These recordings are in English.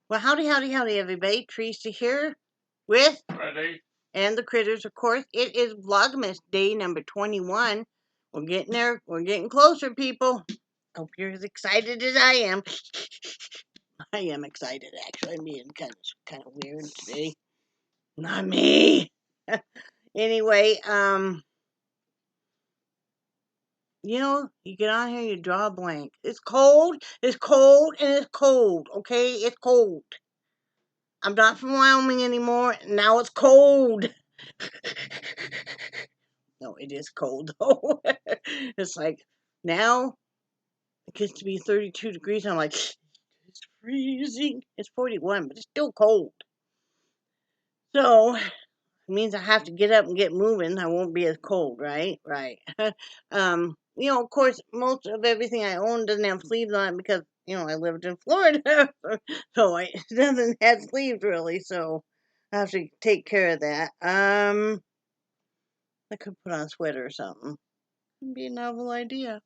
Well, howdy, howdy, howdy, everybody. Teresa here with Ready? and the critters, of course. It is Vlogmas day number 21. We're getting there. We're getting closer, people. Hope you're as excited as I am. I am excited, actually. I'm being kind of weird today. Not me. Anyway, you get on here, you draw a blank. It's cold, and it's cold, okay? It's cold. I'm not from Wyoming anymore. Now it's cold. No, it is cold though. It's like now it gets to be 32 degrees. I'm like, it's freezing. It's 41, but it's still cold. So it means I have to get up and get moving. I won't be as cold, right? Right. Of course, most of everything I own doesn't have sleeves on it because I lived in Florida, so it doesn't have sleeves really. So I have to take care of that. I could put on a sweater or something. It'd be a novel idea.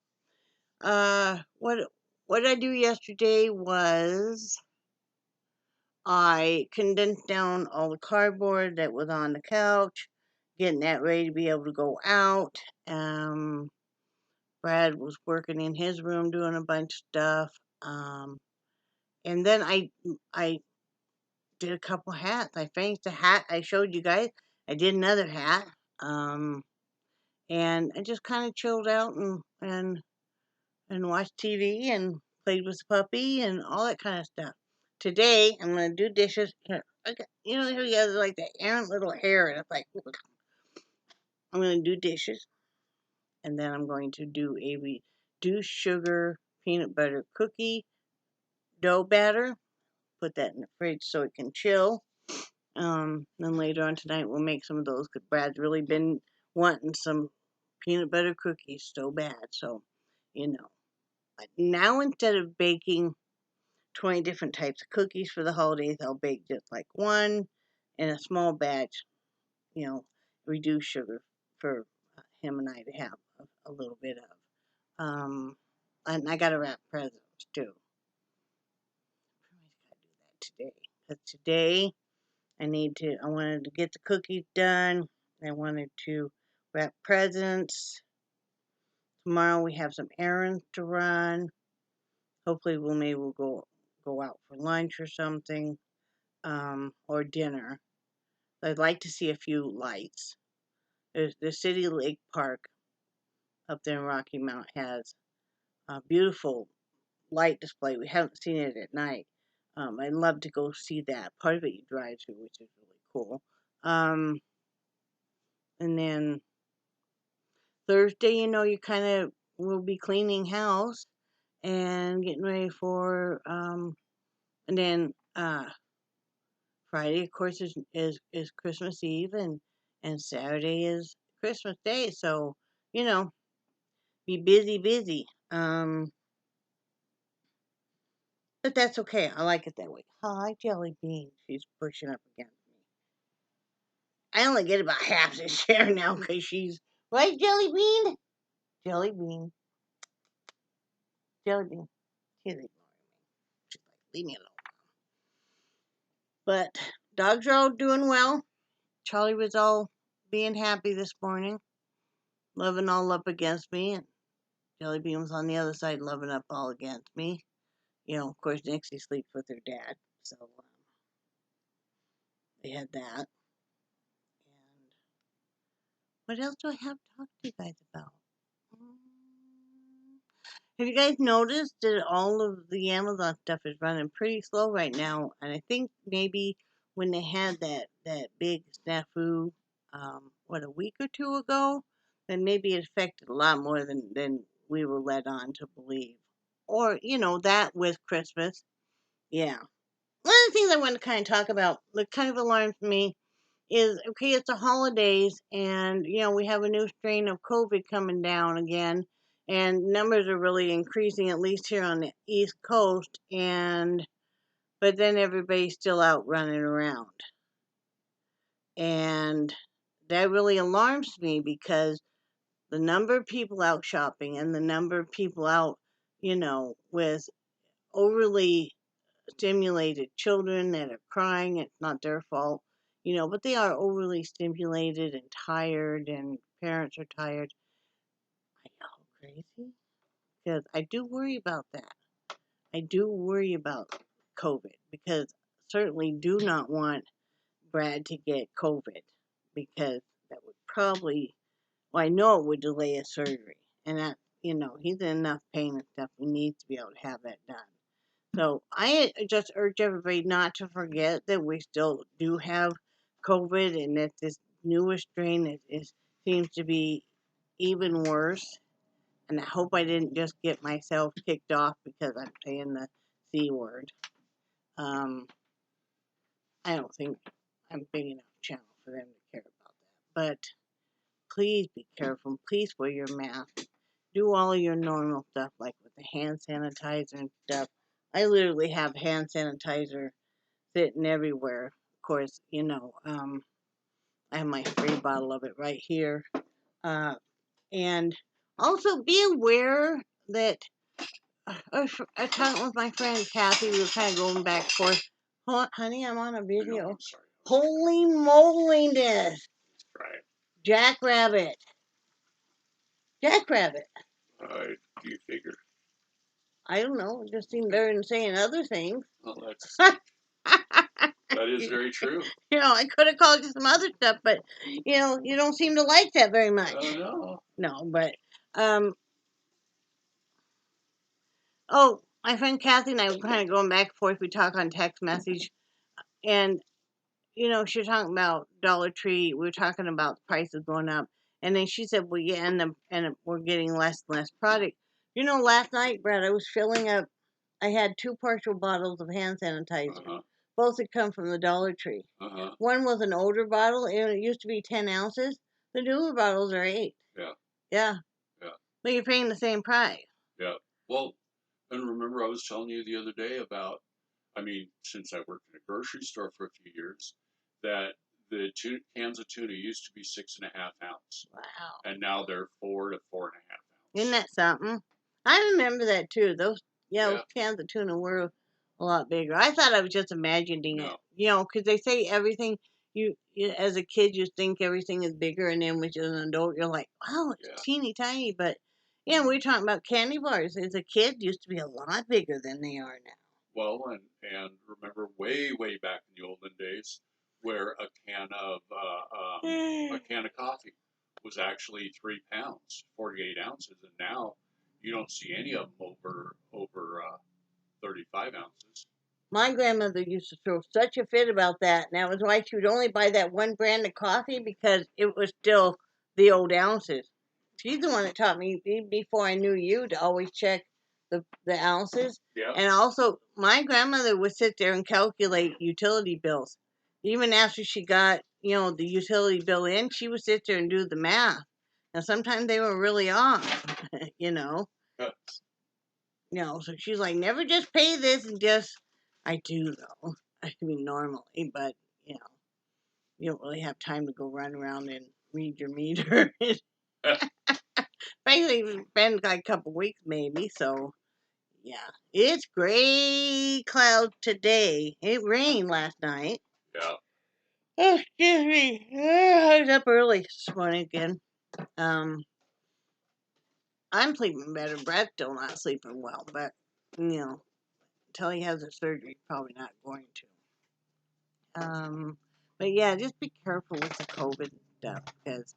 What I do yesterday was I condensed down all the cardboard that was on the couch, getting that ready to be able to go out. Brad was working in his room doing a bunch of stuff. And then I did a couple hats. I finished the hat I showed you guys. I did another hat. And I just kind of chilled out and watched TV and played with the puppy and all that kind of stuff. Today, I'm going to do dishes. Here, here he has like that errant little hair, and it's like, I'm going to do dishes, and then I'm going to do a reduced sugar peanut butter cookie dough batter. Put that in the fridge so it can chill. Then later on tonight, we'll make some of those because Brad's really been wanting some peanut butter cookies so bad. So, now instead of baking 20 different types of cookies for the holidays, I'll bake just like one in a small batch, reduced sugar for him and I to have a little bit of. And I got to wrap presents too. I gotta do that today. Because today I wanted to get the cookies done. I wanted to wrap presents. Tomorrow we have some errands to run. Hopefully we'll go out for lunch or something, or dinner. I'd like to see a few lights. There's the City Lake Park up there in Rocky Mount has a beautiful light display. We haven't seen it at night. I'd love to go see that. Part of it you drive through, which is really cool. And then Thursday, you kind of will be cleaning house and getting ready for, and then Friday, of course, is Christmas Eve, and Saturday is Christmas Day. So, be busy. But that's okay. I like it that way. Hi, Jellybean. She's pushing up against me. I only get about half the share now because she's right, Jellybean. Jellybean. Jellybean. She's ignoring me. She's like, leave me alone. But dogs are all doing well. Charlie was all being happy this morning, loving all up against me, and Jellybean was on the other side, loving up all against me. Of course, Nixie sleeps with her dad, so they had that. And what else do I have to talk to you guys about? Have you guys noticed that all of the Amazon stuff is running pretty slow right now? And I think maybe when they had that big snafu, a week or two ago, then maybe it affected a lot more than we were led on to believe. Or, that with Christmas. Yeah. One of the things I want to kind of talk about that kind of alarms me is, okay, it's the holidays, and we have a new strain of COVID coming down again, and numbers are really increasing, at least here on the East Coast, but then everybody's still out running around, and that really alarms me because the number of people out shopping and the number of people out, with overly stimulated children that are crying. It's not their fault, but they are overly stimulated and tired, and parents are tired. I know, crazy, because I do worry about that. I do worry about COVID, because certainly do not want Brad to get COVID, because that would probably, well, I know it would delay a surgery, and that, he's in enough pain and stuff. We need to be able to have that done. So I just urge everybody not to forget that we still do have COVID, and that this newest strain seems to be even worse. And I hope I didn't just get myself kicked off because I'm saying the C word. I don't think I'm big enough channel for them to care about that. But please be careful. Please wear your mask. Do all your normal stuff, like with the hand sanitizer and stuff. I literally have hand sanitizer sitting everywhere. Of course, I have my spray bottle of it right here. And also be aware that I was talking with my friend Kathy. We were kind of going back and forth. Honey, I'm on a video. I'm sorry. Holy moliness! Right. Jackrabbit. Jackrabbit. Do you figure? I don't know. It just seemed better than saying other things. Well, that is very true. I could have called you some other stuff, but you don't seem to like that very much. No. No, but oh, my friend Kathy and I were kind of going back and forth. We talk on text message, and she was talking about Dollar Tree. We were talking about the prices going up, and then she said, "Well, yeah, and we're getting less and less product." Last night, Brad, I was filling up. I had 2 partial bottles of hand sanitizer. Uh-huh. Both had come from the Dollar Tree. Uh-huh. One was an older bottle, and it used to be 10 ounces. The newer bottles are 8. Yeah. Yeah. Yeah. But you're paying the same price. Yeah. Well, and remember I was telling you the other day about, since I worked in a grocery store for a few years, that the cans of tuna used to be 6.5 ounce. Wow. And now they're 4 to 4.5 ounce. Isn't that something? I remember that too. Those cans of tuna were a lot bigger. I thought I was just imagining it. Because they say everything, you as a kid, you think everything is bigger, and then when you're an adult, you're like, wow, it's teeny tiny. But, we were talking about candy bars. As a kid, used to be a lot bigger than they are now. Well, and remember way back in the olden days, where a can of coffee was actually 3 pounds, 48 ounces, and now you don't see any of them over 35 ounces. My grandmother used to throw such a fit about that, and that was why she would only buy that one brand of coffee, because it was still the old ounces. She's the one that taught me, before I knew you, to always check the ounces. Yeah. And also, my grandmother would sit there and calculate utility bills. Even after she got, the utility bill in, she would sit there and do the math. And sometimes they were really off, so she's like, never just pay this and just, I do though. Normally, but, you don't really have time to go run around and read your meter. Especially if it's been like a couple weeks maybe, so, yeah. It's gray clouds today. It rained last night. Yeah. Oh, excuse me. I was up early this morning again. I'm sleeping better. Brad's still not sleeping well, but, until he has a surgery, probably not going to. But yeah, just be careful with the COVID stuff, because,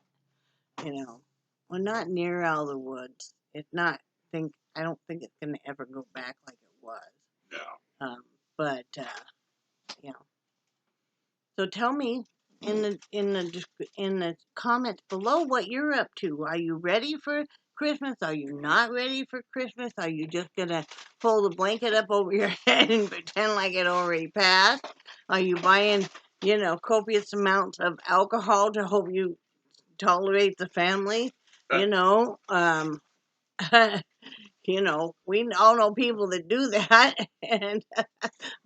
we're not near out of the woods. It's not, I don't think it's going to ever go back like it was. No. But, so tell me in the comments below what you're up to. Are you ready for Christmas? Are you not ready for Christmas? Are you just gonna pull the blanket up over your head and pretend like it already passed? Are you buying, copious amounts of alcohol to hope you tolerate the family? We all know people that do that, and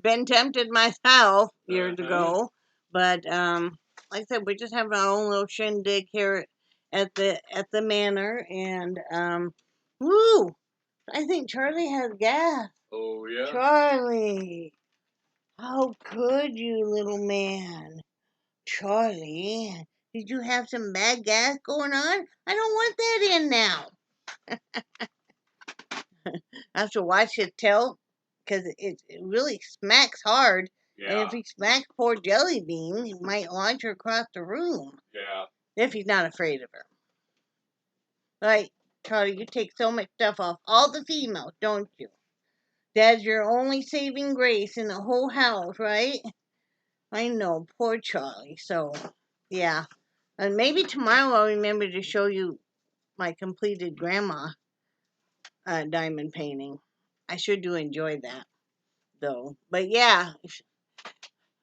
been tempted myself years ago. But like I said, we're just having our own little shindig here at the manor, and woo! I think Charlie has gas. Oh yeah. Charlie. How could you, little man? Charlie, did you have some bad gas going on? I don't want that in now. I have to watch his tail because it really smacks hard. And if Yeah, he smacks poor Jellybean, he might launch her across the room. yeah. If he's not afraid of her. Like, Charlie, you take so much stuff off all the females, don't you? Dad's your only saving grace in the whole house, right? I know, poor Charlie. So, yeah. And maybe tomorrow I'll remember to show you my completed grandma diamond painting. I sure do enjoy that, though. But yeah,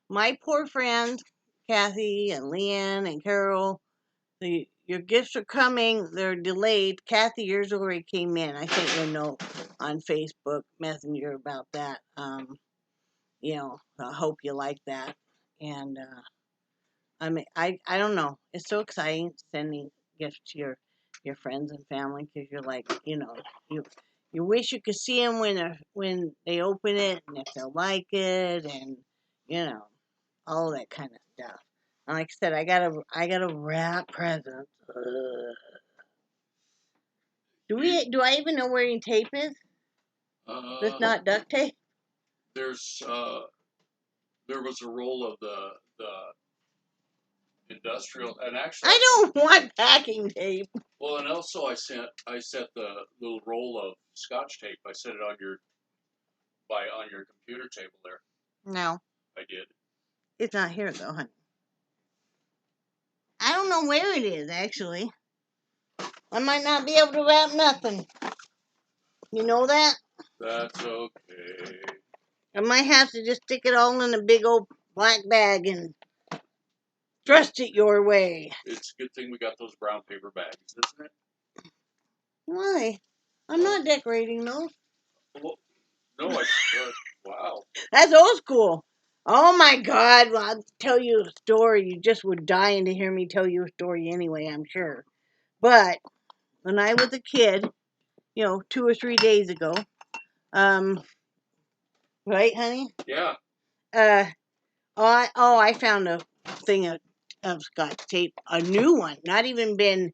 my poor friends, Kathy and Leanne and Carol, your gifts are coming. They're delayed. Kathy, yours already came in. I sent you a note on Facebook Messenger about that. I hope you like that. And I mean, I don't know. It's so exciting sending gifts to your friends and family because you're like, you you wish you could see them when they open it and if they'll like it and you know all that kind of stuff. And like I said, I gotta wrap presents. Ugh. Do I even know where your tape is? That's Uh, not duct tape. there's there was a roll of the industrial, and actually, I don't want packing tape. well, and also I sent the little roll of Scotch tape. I set it on your computer table there. No, I did. it's not here though, honey. I don't know where it is actually. I might not be able to wrap nothing. You know that? That's okay. I might have to just stick it all in a big old black bag and thrust it your way. It's a good thing we got those brown paper bags, isn't it? Why? I'm not decorating those. Well, no, wow. That's old school. Oh my God! Well, I'll tell you a story. You just were dying to hear me tell you a story anyway, I'm sure. But when I was a kid, 2 or 3 days ago, um, right, honey? Yeah. Uh, I found a thing of Scotch tape, a new one, not even been.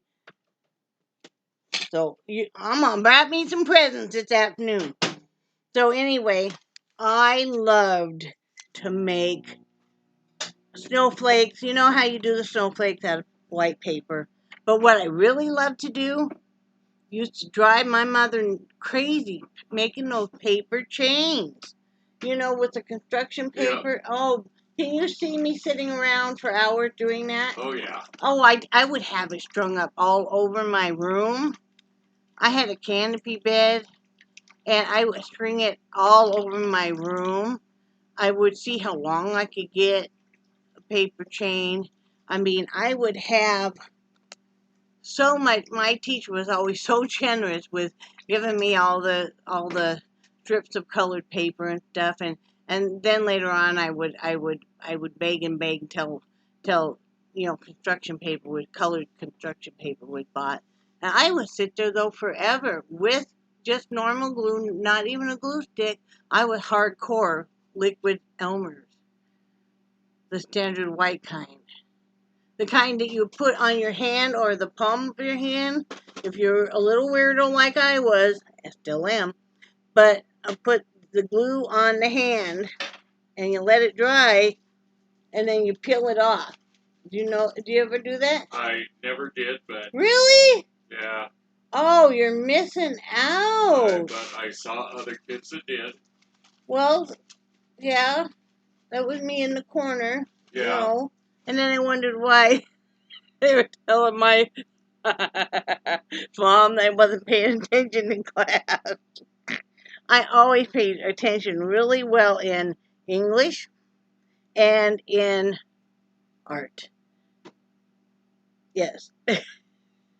So I'm gonna wrap me some presents this afternoon. So anyway, I loved to make snowflakes. You know how you do the snowflakes out of white paper. But what I really love to do used to drive my mother crazy making those paper chains. With the construction Yeah. paper. Oh, can you see me sitting around for hours doing that? Oh yeah. Oh, I would have it strung up all over my room. I had a canopy bed, and I would string it all over my room. I would see how long I could get a paper chain. I mean, I would have so much. My teacher was always so generous with giving me all the strips of colored paper and stuff, and then later on I would beg and beg until construction paper would colored construction paper was bought, and I would sit there though forever with just normal glue, not even a glue stick. I would hardcore liquid Elmer's, the standard white kind. The kind that you put on your hand or the palm of your hand. If you're a little weirdo like I was, I still am, but I put the glue on the hand and you let it dry and then you peel it off. Do you ever do that? I never did, but Really? yeah. Oh, you're missing out. But I saw other kids that did. Well, yeah, that was me in the corner, Yeah. and then I wondered why they were telling my mom that I wasn't paying attention in class. I always paid attention really well in English and in art. Yes.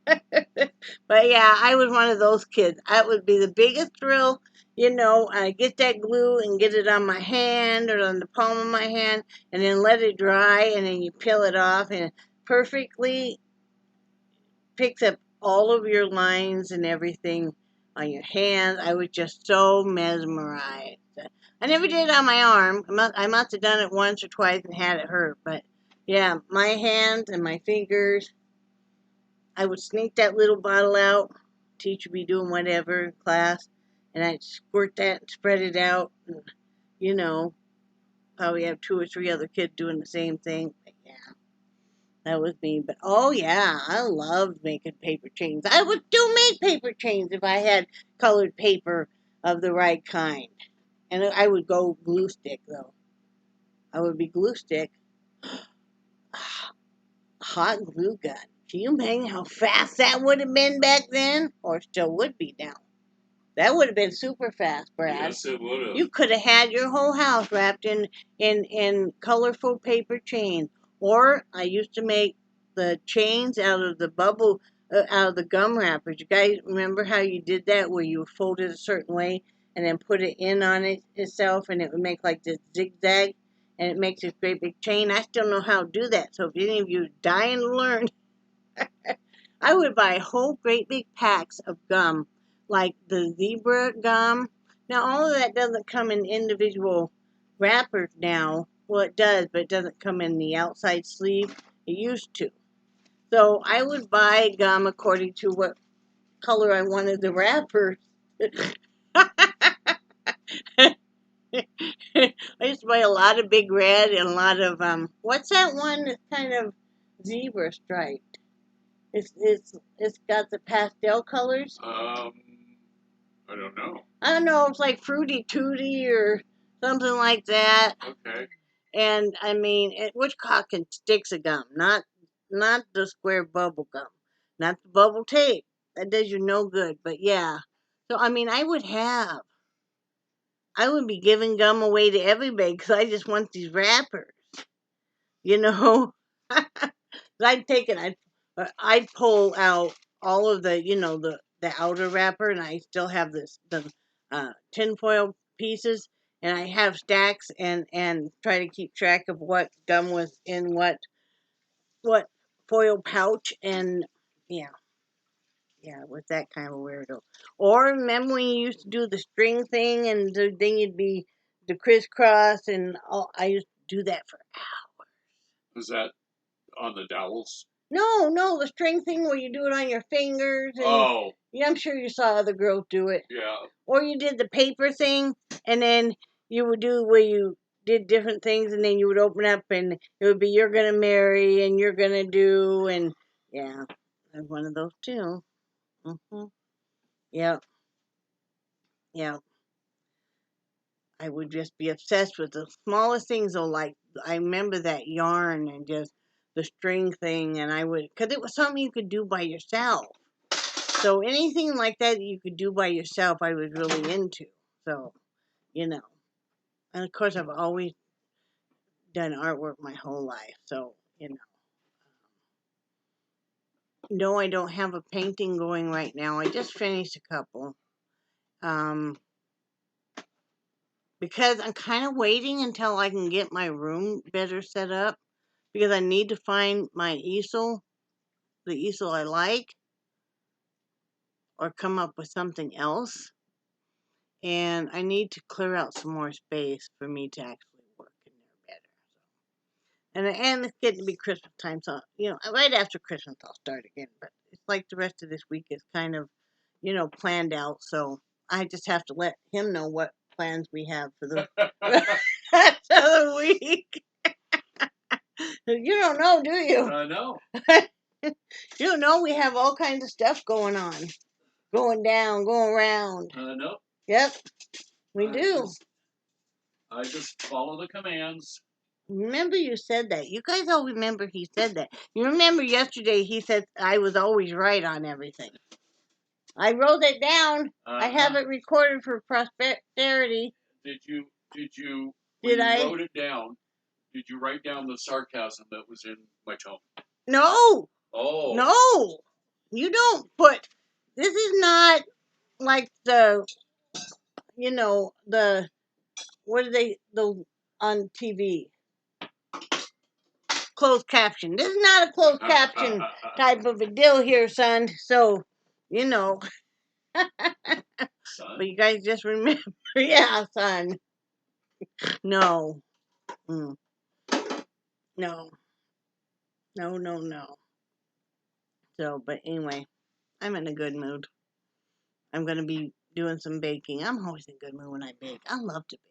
But yeah, I was one of those kids. That would be the biggest thrill. I get that glue and get it on my hand or on the palm of my hand and then let it dry and then you peel it off and it perfectly picks up all of your lines and everything on your hands. I was just so mesmerized. I never did it on my arm. I must have done it once or twice and had it hurt. But yeah, my hands and my fingers, I would sneak that little bottle out. Teacher be doing whatever in class, and I'd squirt that and spread it out. And, you know, probably have 2 or 3 other kids doing the same thing. But yeah, that was me. But oh yeah, I loved making paper chains. I would still make paper chains if I had colored paper of the right kind. And I would go glue stick though. I would be glue stick. Hot glue gun. Can you imagine how fast that would have been back then? Or still would be now. That would have been super fast, Brad. Yes, it would have. You could have had your whole house wrapped in colorful paper chain. Or I used to make the chains out of the out of the gum wrappers. You guys remember how you did that, where you fold it a certain way and then put it in on it itself, and it would make like this zigzag, and it makes this great big chain. I still know how to do that. So if any of you are dying to learn, I would buy whole great big packs of gum, like the zebra gum. Now, all of that doesn't come in individual wrappers now. Well, it does, but it doesn't come in the outside sleeve. It used to. So I would buy gum according to what color I wanted the wrapper. I used to buy a lot of big red and a lot of what's that one that's kind of zebra striped? It's got the pastel colors. I don't know. I don't know. It's like Fruity Tooty or something like that. Okay. And I mean, which and sticks of gum, not the square bubble gum, not the bubble tape. That does you no good. But yeah. So I mean, I would be giving gum away to everybody because I just want these wrappers. You know. I'd take it. I'd pull out all of the, the outer wrapper, and I still have the tinfoil pieces, and I have stacks, and try to keep track of what gum was in what foil pouch, and yeah, yeah, with that kind of weirdo. Or remember when you used to do the string thing, and then you'd be the crisscross, and all, I used to do that for. Was that on the dowels? No, the string thing where you do it on your fingers. And, oh. Yeah, I'm sure you saw other girls do it. Yeah. Or you did the paper thing, and then you would do where you did different things, and then you would open up, and it would be you're going to marry, and you're going to do, and yeah, I have one of those too. Mm-hmm. Yeah, yeah. I would just be obsessed with the smallest things, though. Like, I remember that yarn and just the string thing, and because it was something you could do by yourself. So anything like that you could do by yourself, I was really into. So, you know. And of course, I've always done artwork my whole life. So, No, I don't have a painting going right now. I just finished a couple. Um, because I'm kind of waiting until I can get my room better set up. Because I need to find my easel, the easel I like, or come up with something else. And I need to clear out some more space for me to actually work in there better. And it's getting to be Christmas time, so right after Christmas I'll start again. But it's like the rest of this week is kind of, planned out. So I just have to let him know what plans we have for the rest of the week. You don't know, do you? I know. You don't know we have all kinds of stuff going on, going down, going around. I know. Yep, we do. I just follow the commands. Remember you said that. You guys all remember he said that. You remember yesterday he said I was always right on everything. I wrote it down. I have it recorded for posterity. Did you Did I? wrote it down, did you write down the sarcasm that was in my tone? No. Oh. No. You don't put. This is not like the what are they on TV? Closed caption. This is not a closed caption type of a deal here, son. So, Son? But you guys just remember, yeah, son. No. Mm. No. No, no, no. So, but anyway, I'm in a good mood. I'm going to be doing some baking. I'm always in a good mood when I bake. I love to bake.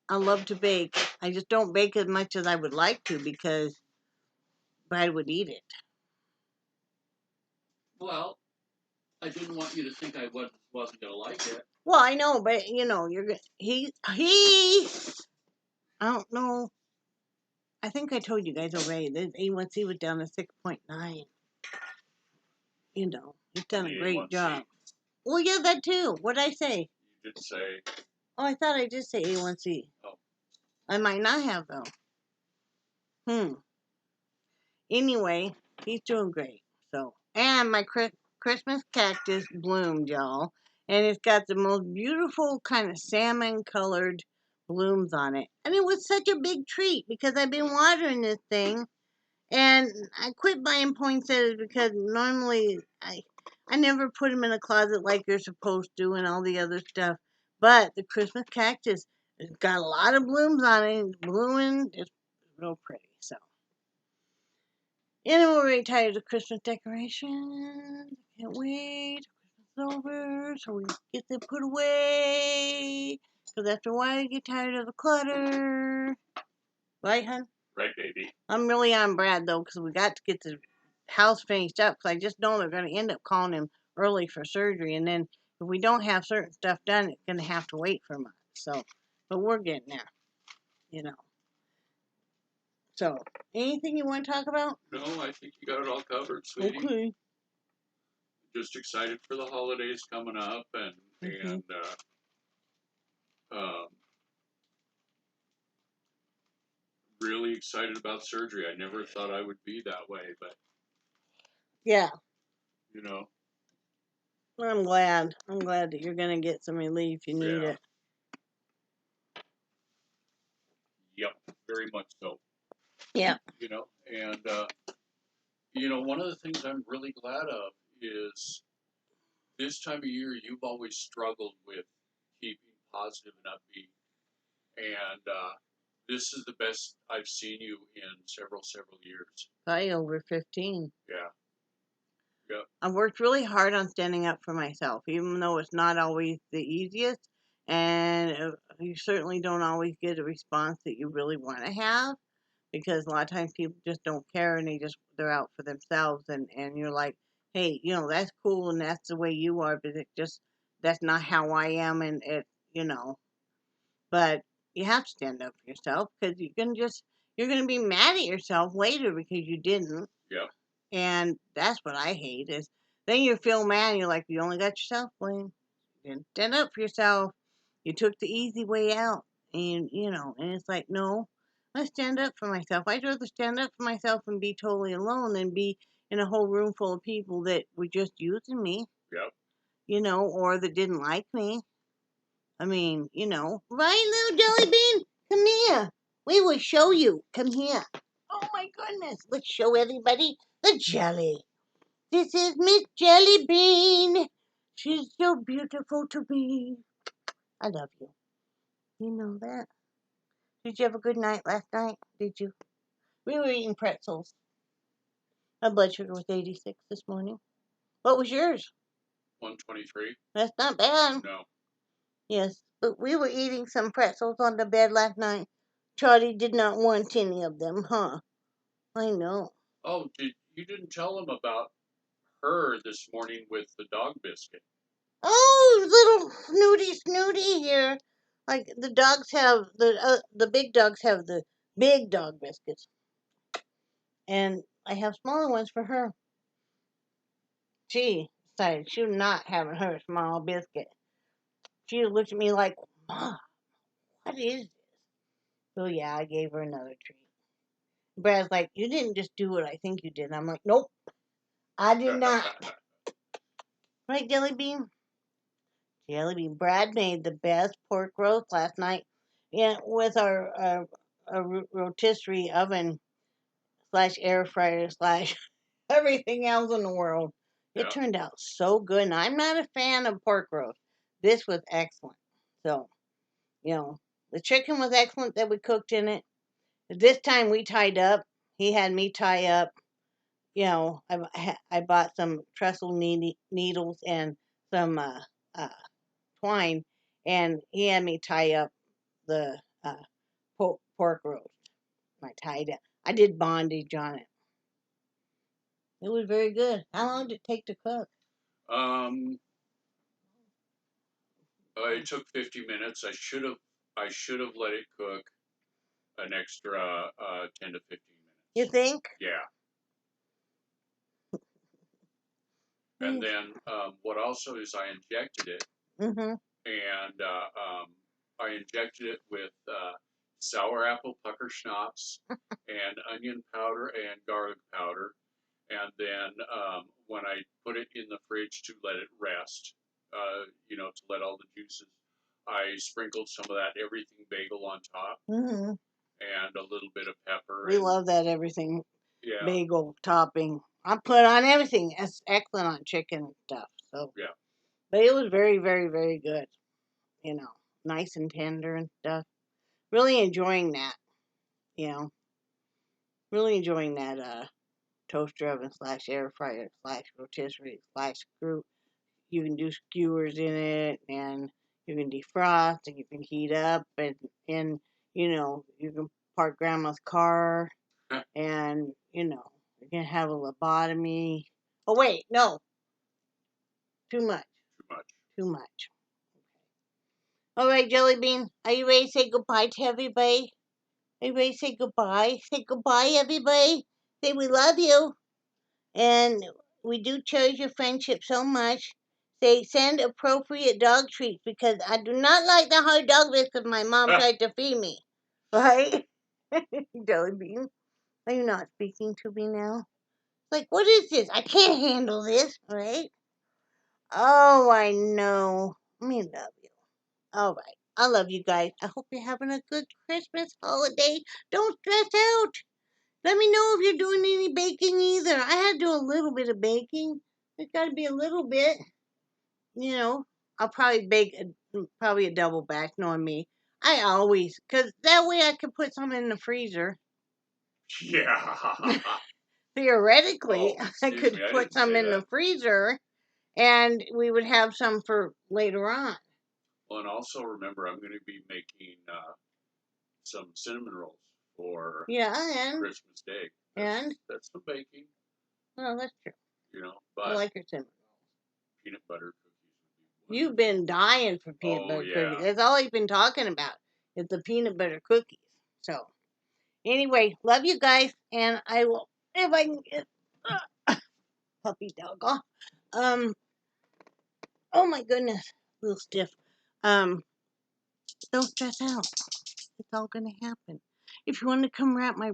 I love to bake. I just don't bake as much as I would like to because Brad would eat it. Well, I didn't want you to think I wasn't going to like it. Well, I know, but you know, you're gonna he. I don't know. I think I told you guys already. The A1C was down to 6.9. You know, he's done a great A1C. job. Well, yeah, that too. What did I say? You did say. Oh, I thought I did say A1C. Oh. I might not have though. Anyway, he's doing great. So, and my Christmas cactus bloomed, y'all, and it's got the most beautiful kind of salmon colored blooms on it, and it was such a big treat because I've been watering this thing, and I quit buying poinsettias because normally I never put them in a closet like you're supposed to and all the other stuff, but the Christmas cactus has got a lot of blooms on it. It's blooming, it's real pretty. So. And we're already tired of Christmas decorations. Can't wait. Christmas is over, so we get them put away. Because after a while, you get tired of the clutter. Right, hon? Right, baby. I'm really on Brad, though, because we got to get the house finished up. Because I just know they're going to end up calling him early for surgery. And then if we don't have certain stuff done, it's going to have to wait for months. So, but we're getting there, you know. So, anything you want to talk about? No, I think you got it all covered, sweetie. Okay. Just excited for the holidays coming up, and really excited about surgery. I never thought I would be that way, but Yeah. you know. I'm glad. I'm glad that you're going to get some relief. You need it. Yep, very much so. Yeah. You know, and one of the things I'm really glad of is this time of year you've always struggled with keeping positive and upbeat, and this is the best I've seen you in several years. Probably over 15. Yeah. Yep. I've worked really hard on standing up for myself, even though it's not always the easiest. And you certainly don't always get a response that you really want to have because a lot of times people just don't care and they're out for themselves. And you're like, hey, that's cool and that's the way you are, but that's not how I am. And but you have to stand up for yourself because you're going to be mad at yourself later because you didn't. Yeah. And that's what I hate is then you feel mad and you're like, you only got yourself blamed. You didn't stand up for yourself. You took the easy way out. And, and it's like, no, I stand up for myself. I'd rather stand up for myself and be totally alone than be in a whole room full of people that were just using me. Yep. Or that didn't like me. I mean, right, little Jellybean? Come here. We will show you. Come here. Oh my goodness. Let's show everybody the jelly. This is Miss Jellybean. She's so beautiful to me. I love you. You know that. Did you have a good night last night? Did you? We were eating pretzels. My blood sugar was 86 this morning. What was yours? 123. That's not bad. No. Yes, but we were eating some pretzels on the bed last night. Charlie did not want any of them, huh? I know. Oh, you didn't tell him about her this morning with the dog biscuit? Oh, little snooty here. Like the dogs have the big dogs have the big dog biscuits, and I have smaller ones for her. She decided she was not having her small biscuit. She looked at me like, "Mom, what is this?" So yeah, I gave her another treat. Brad's like, "You didn't just do what I think you did." I'm like, "Nope, I did not." Right, Jellybean? Jellybean. Brad made the best pork roast last night. Yeah, with our rotisserie oven slash air fryer slash everything else in the world. It turned out so good. And I'm not a fan of pork roast. This was excellent. So, The chicken was excellent that we cooked in it. This time we tied up. He had me tie up. You know, I bought some trestle needles and some uh, twine, and he had me tie up the pork roast. I tied it. I did bondage on it. It was very good. How long did it take to cook? Um, it took 50 minutes. I should have let it cook an extra 10 to 15 minutes. You think? Yeah. And then what also is I injected it, Mm-hmm. and I injected it with sour apple pucker schnapps and onion powder and garlic powder. And then when I put it in the fridge to let it rest, to let all the juices, I sprinkled some of that everything bagel on top Mm-hmm. and a little bit of pepper. We love that everything Yeah. bagel topping. I put on everything. It's excellent on chicken and stuff. So Yeah. but it was very, very, very good. You know, nice and tender and stuff. Really enjoying that. You know, really enjoying that toaster oven / air fryer / rotisserie / screw. You can do skewers in it, and you can defrost, and you can heat up, and you can park grandma's car, and you can have a lobotomy. Oh wait, no, too much, Too much. too much. All right, Jellybean, are you ready to say goodbye to everybody? Are you ready to say goodbye? Say goodbye, everybody. Say we love you. And we do cherish your friendship so much. Say send appropriate dog treats because I do not like the hard dog biscuits my mom tried to feed me. Right? Jellybean, are you not speaking to me now? Like, what is this? I can't handle this, right? Oh, I know. Me love you. All right. I love you guys. I hope you're having a good Christmas holiday. Don't stress out. Let me know if you're doing any baking either. I had to do a little bit of baking. It's got to be a little bit. I'll probably bake probably a double batch, knowing me. I always, because that way I could put some in the freezer. Yeah. Theoretically, Oh, I excuse could me, I put didn't some say in the that. freezer and we would have some for later on. Well, and also remember, I'm going to be making some cinnamon rolls for Yeah, and Christmas Day. and That's some baking, well, that's true. I but like your cinnamon. peanut butter cookies would be You've wonderful. been dying for peanut Oh, butter yeah. cookies. That's all you've been talking about is the peanut butter cookies. So, anyway, love you guys, and I will, if I can get puppy dog off. Oh my goodness, a little stiff. Um, don't stress out. It's all gonna happen. If you want to come wrap my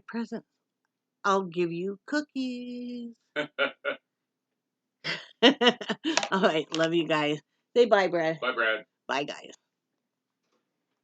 present, I'll give you cookies. All right, love you guys. Say bye, Brad. Bye, Brad. Bye, guys.